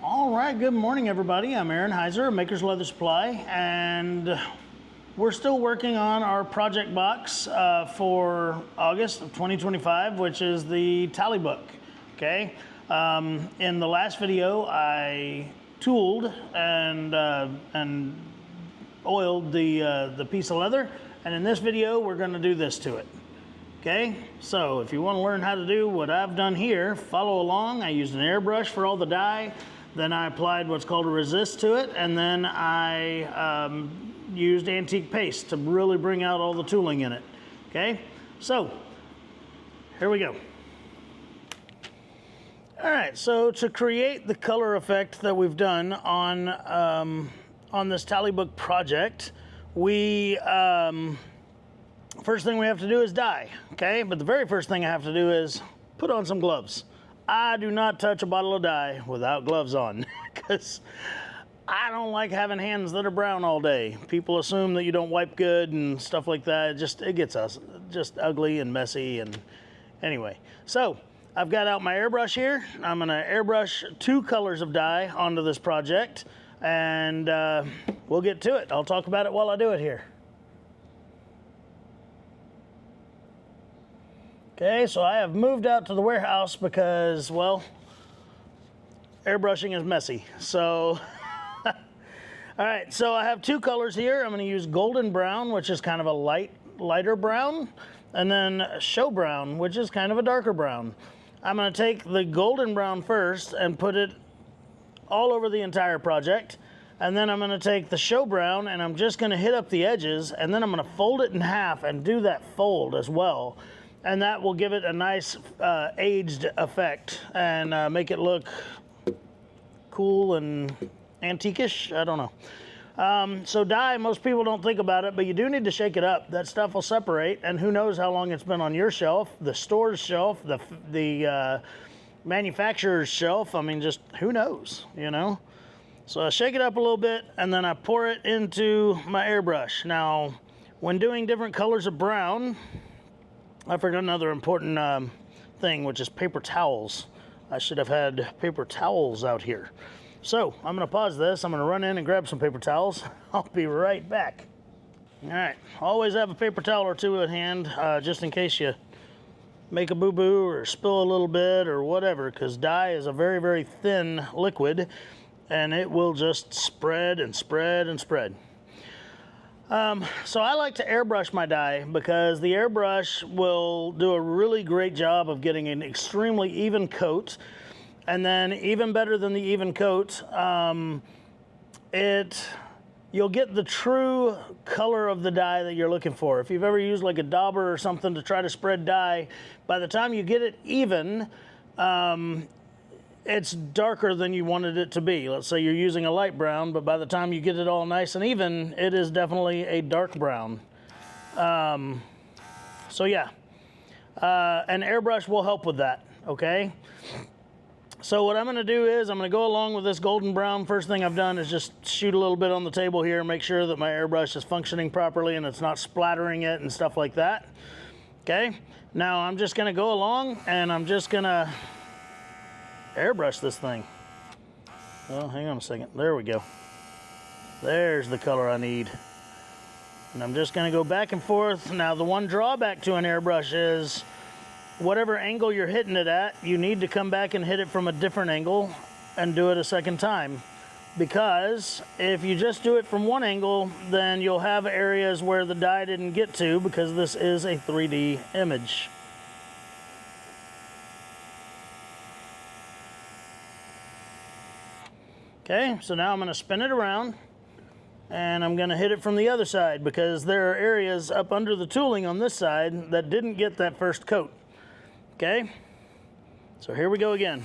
All right, good morning, everybody. I'm Aaron Heiser of Maker's Leather Supply, and we're still working on our project box for August of 2025, which is the tally book. Okay. In the last video, I tooled and oiled the piece of leather, and in this video, we're going to do this to it. Okay, so if you want to learn how to do what I've done here, follow along. I used an airbrush for all the dye. Then I applied what's called a resist to it, and then I used antique paste to really bring out all the tooling in it. Okay, so here we go. All right, so to create the color effect that we've done on this tally book project, we first thing we have to do is dye. Okay, but the very first thing I have to do is put on some gloves. I do not touch a bottle of dye without gloves on because I don't like having hands that are brown all day. People assume that you don't wipe good and stuff like that. It gets us just ugly and messy. And anyway, so I've got out my airbrush here. I'm going to airbrush 2 colors of dye onto this project, and we'll get to it. I'll talk about it while I do it here. Okay, so I have moved out to the warehouse because, well, airbrushing is messy. So, all right, so I have 2 colors here. I'm going to use golden brown, which is kind of a lighter brown, and then show brown, which is kind of a darker brown. I'm going to take the golden brown first and put it all over the entire project. And then I'm going to take the show brown and I'm just going to hit up the edges, and then I'm going to fold it in half and do that fold as well. And that will give it a nice aged effect and make it look cool and antique-ish. I don't know. So dye, most people don't think about it, but you do need to shake it up. That stuff will separate, and who knows how long it's been on your shelf, the store's shelf, the manufacturer's shelf. I mean, just who knows, you know? So I shake it up a little bit, and then I pour it into my airbrush. Now, when doing different colors of brown, I forgot another important thing, which is paper towels. I should have had paper towels out here. So I'm going to pause this. I'm going to run in and grab some paper towels. I'll be right back. All right, always have a paper towel or 2 at hand, just in case you make a boo-boo or spill a little bit or whatever, because dye is a very, very thin liquid, and it will just spread and spread and spread. So I like to airbrush my dye because the airbrush will do a really great job of getting an extremely even coat. And then even better than the even coat, you'll get the true color of the dye that you're looking for. If you've ever used like a dauber or something to try to spread dye, by the time you get it even, it's darker than you wanted it to be. Let's say you're using a light brown, but by the time you get it all nice and even, it is definitely a dark brown. So yeah, an airbrush will help with that, okay? So what I'm gonna do is I'm gonna go along with this golden brown. First thing I've done is just shoot a little bit on the table here, make sure that my airbrush is functioning properly and it's not splattering it and stuff like that. Okay, now I'm just gonna go along and I'm just gonna airbrush this thing. Well, hang on a second. There we go. There's the color I need. And I'm just going to go back and forth. Now, the one drawback to an airbrush is whatever angle you're hitting it at, you need to come back and hit it from a different angle and do it a second time. Because if you just do it from one angle, then you'll have areas where the dye didn't get to, because this is a 3D image. Okay, so now I'm going to spin it around and I'm going to hit it from the other side, because there are areas up under the tooling on this side that didn't get that first coat. Okay, so here we go again.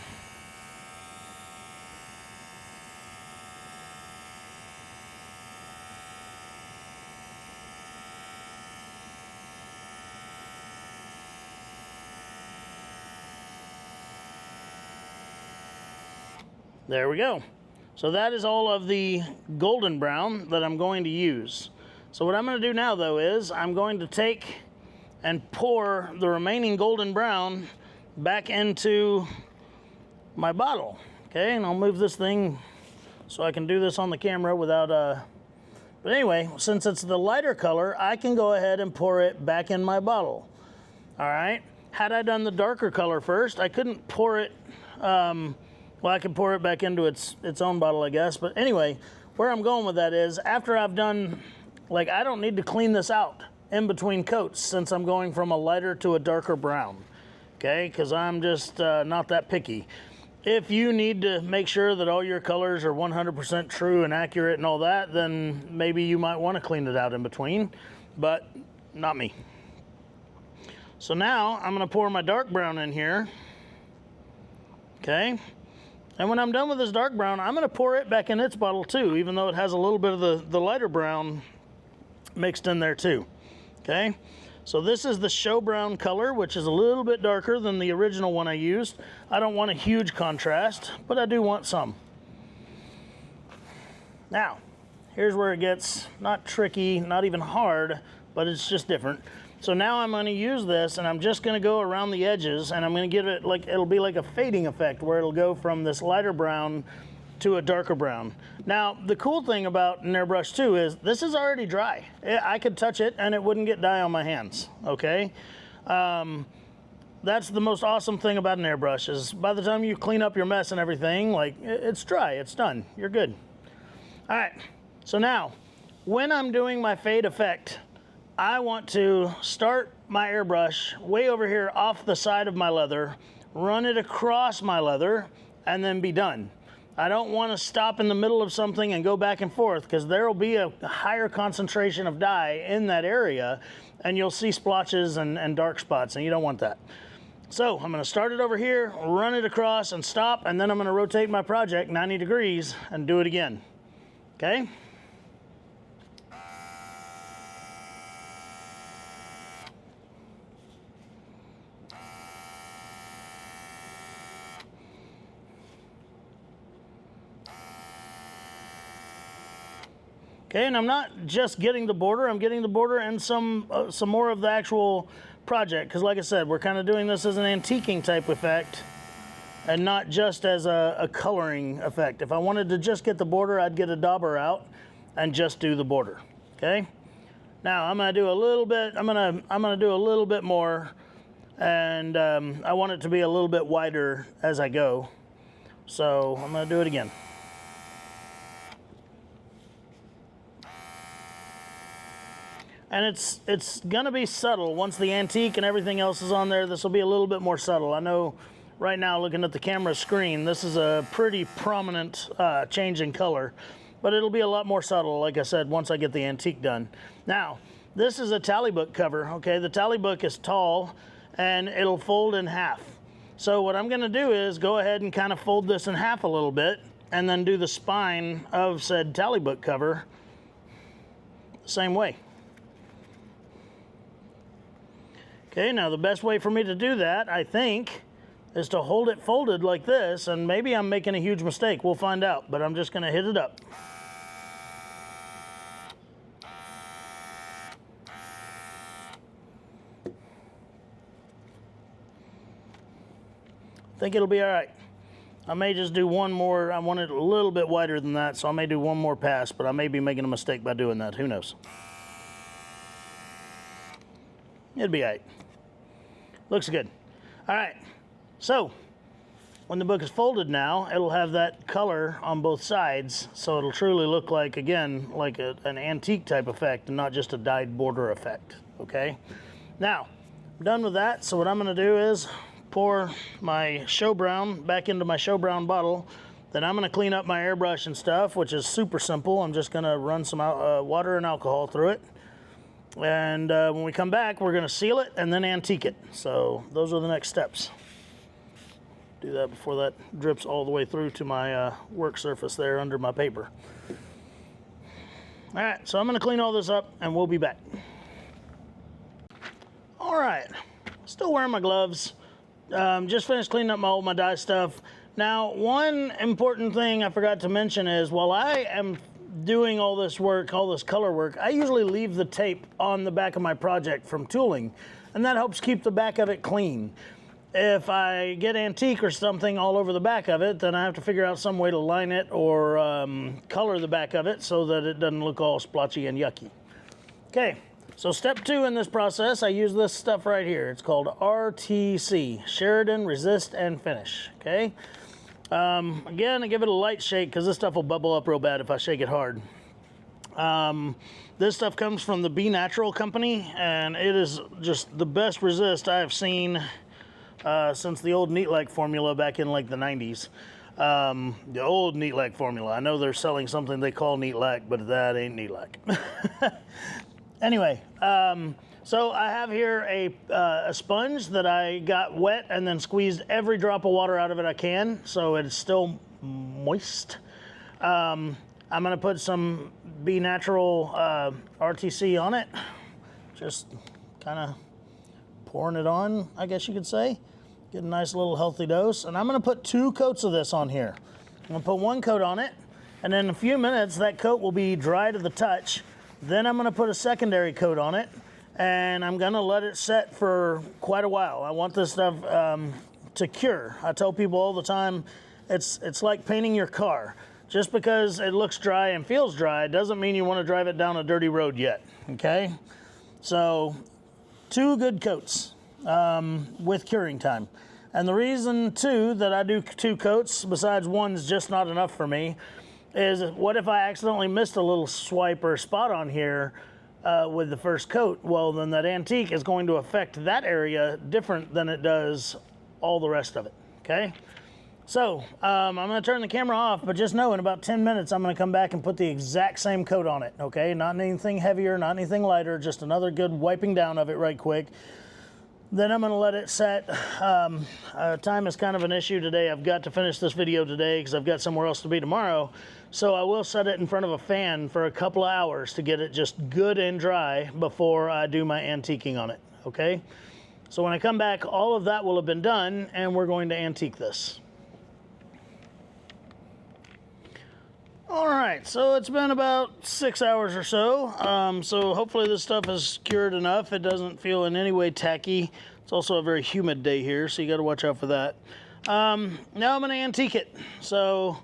There we go. So that is all of the golden brown that I'm going to use. So what I'm going to do now, though, is I'm going to take and pour the remaining golden brown back into my bottle. Okay, and I'll move this thing so I can do this on the camera without, but anyway, since it's the lighter color, I can go ahead and pour it back in my bottle. All right, had I done the darker color first, I couldn't pour it, well, I could pour it back into its own bottle, I guess. But anyway, where I'm going with that is after I've done, like, I don't need to clean this out in between coats since I'm going from a lighter to a darker brown, okay? Because I'm just not that picky. If you need to make sure that all your colors are 100% true and accurate and all that, then maybe you might want to clean it out in between, but not me. So now I'm going to pour my dark brown in here, okay? And when I'm done with this dark brown, I'm going to pour it back in its bottle too, even though it has a little bit of the lighter brown mixed in there too, okay? So this is the show brown color, which is a little bit darker than the original one I used. I don't want a huge contrast, but I do want some. Now, here's where it gets not tricky, not even hard, but it's just different. So now I'm going to use this, and I'm just going to go around the edges, and I'm going to give it like, it'll be like a fading effect where it'll go from this lighter brown to a darker brown. Now, the cool thing about an airbrush too is this is already dry. I could touch it and it wouldn't get dye on my hands, okay? That's the most awesome thing about an airbrush is by the time you clean up your mess and everything, like, it's dry, it's done, you're good. All right, so now, when I'm doing my fade effect, I want to start my airbrush way over here off the side of my leather, run it across my leather, and then be done. I don't want to stop in the middle of something and go back and forth because there will be a higher concentration of dye in that area and you'll see splotches and dark spots, and you don't want that. So I'm going to start it over here, run it across and stop, and then I'm going to rotate my project 90 degrees and do it again, okay? Okay, and I'm not just getting the border, I'm getting the border and some more of the actual project, because like I said, we're kind of doing this as an antiquing type effect and not just as a coloring effect. If I wanted to just get the border, I'd get a dauber out and just do the border, okay? Now I'm gonna do a little bit, I'm gonna do a little bit more, and I want it to be a little bit wider as I go. So I'm gonna do it again. And it's gonna be subtle. Once the antique and everything else is on there, this will be a little bit more subtle. I know right now, looking at the camera screen, this is a pretty prominent change in color, but it'll be a lot more subtle, like I said, once I get the antique done. Now, this is a tally book cover, okay? The tally book is tall and it'll fold in half. So what I'm gonna do is go ahead and kind of fold this in half a little bit and then do the spine of said tally book cover the same way. Okay, now the best way for me to do that, I think, is to hold it folded like this, and maybe I'm making a huge mistake. We'll find out, but I'm just gonna hit it up. I think it'll be all right. I may just do one more. I want it a little bit wider than that, so I may do one more pass, but I may be making a mistake by doing that. Who knows? It'll be all right. Looks good. All right, so when the book is folded now, it'll have that color on both sides, so it'll truly look like, again, like an antique type effect and not just a dyed border effect, okay? Now, I'm done with that, so what I'm gonna do is pour my show brown back into my show brown bottle. Then I'm gonna clean up my airbrush and stuff, which is super simple. I'm just gonna run some water and alcohol through it. And when we come back, we're gonna seal it and then antique it. So those are the next steps. Do that before that drips all the way through to my work surface there under my paper. All right, so I'm gonna clean all this up and we'll be back. All right, still wearing my gloves. Just finished cleaning up all my dye stuff. Now, one important thing I forgot to mention is while I am doing all this work, all this color work, I usually leave the tape on the back of my project from tooling, and that helps keep the back of it clean. if I get antique or something all over the back of it, then I have to figure out some way to line it or color the back of it so that it doesn't look all splotchy and yucky. Okay, so step 2 in this process, I use this stuff right here. It's called RTC, Sheridan Resist and Finish, okay? Again, I give it a light shake because this stuff will bubble up real bad if I shake it hard. This stuff comes from the Be Natural company, and it is just the best resist I have seen since the old Neat-Like formula back in like the 90s. The old Neat-Like formula. I know they're selling something they call Neat-Like, but that ain't Neat-Like. Anyway, so I have here a sponge that I got wet and then squeezed every drop of water out of it I can, so it's still moist. I'm gonna put some Be Natural RTC on it, just kind of pouring it on, I guess you could say. Get a nice little healthy dose, and I'm gonna put 2 coats of this on here. I'm gonna put 1 coat on it, and in a few minutes that coat will be dry to the touch. Then I'm gonna put a secondary coat on it, and I'm gonna let it set for quite a while. I want this stuff to cure. I tell people all the time, it's like painting your car. Just because it looks dry and feels dry doesn't mean you want to drive it down a dirty road yet, okay? So 2 good coats with curing time. And the reason too that I do 2 coats, besides 1's just not enough for me, is what if I accidentally missed a little swipe or spot on here with the first coat? Well, then that antique is going to affect that area different than it does all the rest of it, okay? So, I'm gonna turn the camera off, but just know in about 10 minutes, I'm gonna come back and put the exact same coat on it, okay? Not anything heavier, not anything lighter, just another good wiping down of it right quick. Then I'm gonna let it set. Time is kind of an issue today. I've got to finish this video today because I've got somewhere else to be tomorrow. So I will set it in front of a fan for a couple of hours to get it just good and dry before I do my antiquing on it, okay? So when I come back, all of that will have been done, and we're going to antique this. All right, so it's been about 6 hours or so. So hopefully this stuff is cured enough. It doesn't feel in any way tacky. It's also a very humid day here, so you got to watch out for that. Now I'm going to antique it. So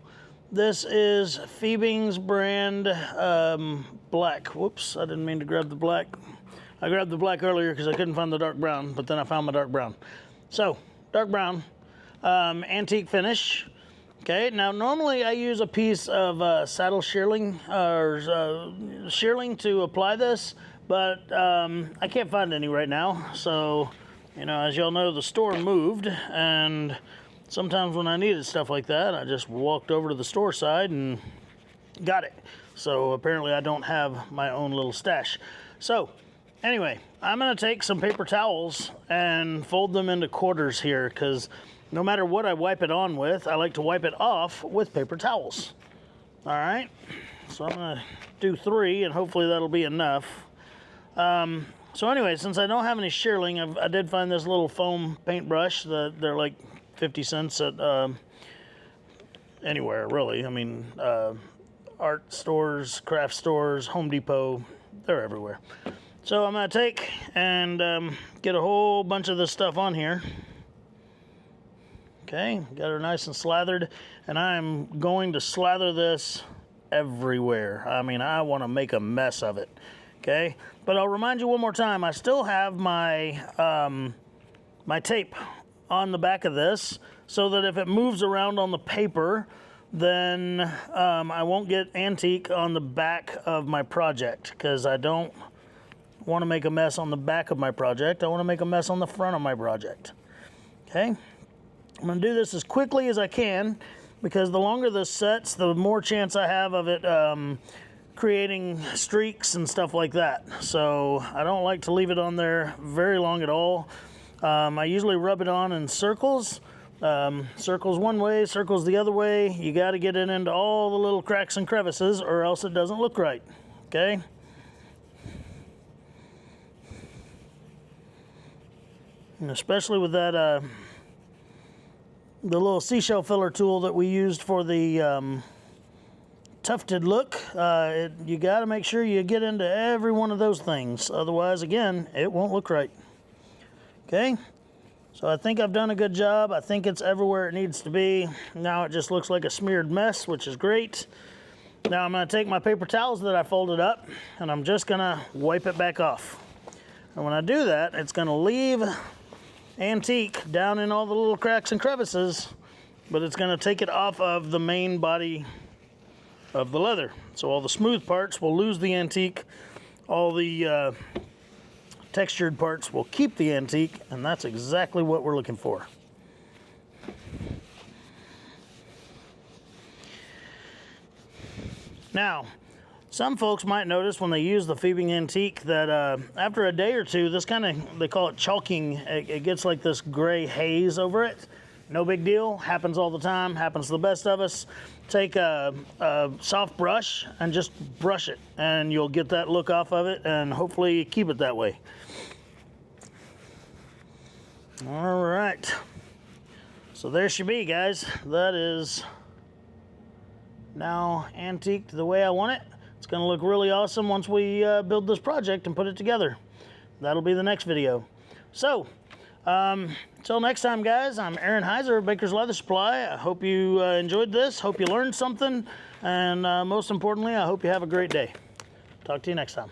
this is Phoebing's brand black. Whoops, I didn't mean to grab the black. I grabbed the black earlier because I couldn't find the dark brown, but then I found my dark brown. So dark brown, antique finish. Okay, now normally I use a piece of saddle shearling or shearling to apply this, but I can't find any right now. So, you know, as y'all know, the store moved, and sometimes when I needed stuff like that, I just walked over to the store side and got it. So apparently I don't have my own little stash. So anyway, I'm gonna take some paper towels and fold them into quarters here, because no matter what I wipe it on with, I like to wipe it off with paper towels. All right, so I'm gonna do 3, and hopefully that'll be enough. So anyway, since I don't have any shearling, I did find this little foam paintbrush. They're like 50 cents at anywhere, really. I mean, art stores, craft stores, Home Depot, they're everywhere. So I'm gonna take and get a whole bunch of this stuff on here. Okay, got her nice and slathered, and I'm going to slather this everywhere. I mean, I want to make a mess of it, okay? But I'll remind you one more time, I still have my, my tape on the back of this, so that if it moves around on the paper, then I won't get antique on the back of my project, because I don't want to make a mess on the back of my project. I want to make a mess on the front of my project, okay? I'm going to do this as quickly as I can, because the longer this sets, the more chance I have of it creating streaks and stuff like that. So I don't like to leave it on there very long at all. I usually rub it on in circles. Circles one way, circles the other way. You got to get it into all the little cracks and crevices, or else it doesn't look right, okay? And especially with that the little seashell filler tool that we used for the tufted look, you got to make sure you get into every one of those things. Otherwise, again, it won't look right. Okay, So I think I've done a good job. I think it's everywhere it needs to be. Now it just looks like a smeared mess, which is great. Now I'm going to take my paper towels that I folded up, and I'm just going to wipe it back off. And when I do that, it's going to leave antique down in all the little cracks and crevices, but it's going to take it off of the main body of the leather. So all the smooth parts will lose the antique. All the textured parts will keep the antique, and that's exactly what we're looking for. Now, some folks might notice when they use the Phoebing Antique that after a day or two, this kind of, they call it chalking, it gets like this gray haze over it. No big deal, happens all the time, happens to the best of us. Take a soft brush and just brush it, and you'll get that look off of it, and hopefully keep it that way. All right, so there she be, guys. That is now antiqued the way I want it. It's gonna look really awesome once we build this project and put it together. That'll be the next video. So, until next time, guys, I'm Aaron Heiser of Baker's Leather Supply. I hope you enjoyed this, hope you learned something, and most importantly, I hope you have a great day. Talk to you next time.